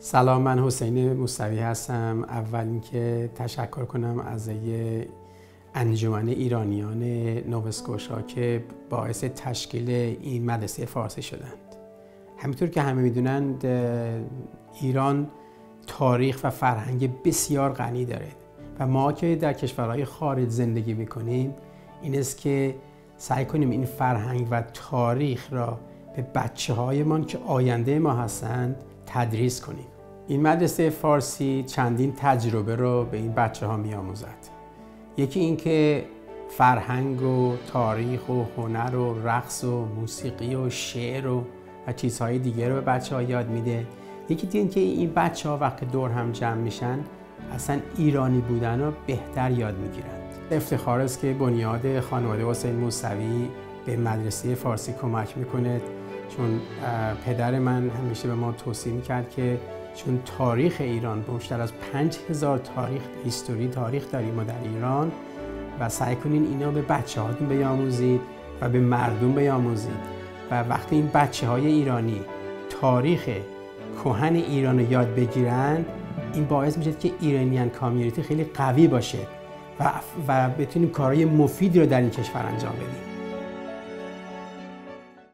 سلام، من حسین موسوی هستم. اول اینکه تشکر کنم از انجمن ایرانیان نواسکوشا که باعث تشکیل این مدرسه فارسی شدند. همینطور که همه میدونند ایران تاریخ و فرهنگ بسیار غنی داره و ما که در کشورهای خارج زندگی میکنیم این است که سعی کنیم این فرهنگ و تاریخ را به بچه‌هایمان که آینده ما هستند تدریس کنیم. این مدرسه فارسی چندین تجربه رو به این بچه‌ها می‌آموزد. یکی این که فرهنگ و تاریخ و هنر و رقص و موسیقی و شعر و چیزهای دیگه رو به بچه‌ها یاد میده. یکی این که این بچه‌ها وقتی دور هم جمع میشن اصلا ایرانی بودن رو بهتر یاد میگیرند. افتخار است که بنیاد خانواده حسین موسوی به مدرسه فارسی کمک میکنه، چون پدر من همیشه به ما توصیه میکرد که چون تاریخ ایران بیشتر از 5000 تاریخ داریم ما در ایران و سعی کنین اینا به بچه‌هاتون بیاموزید و به مردم بیاموزید و وقتی این بچه‌های ایرانی تاریخ کهن ایران رو یاد بگیرن این باعث میشه که ایرانیان کامیونیتی خیلی قوی باشه و بتونیم کارهای مفیدی رو در این کشور انجام بدیم.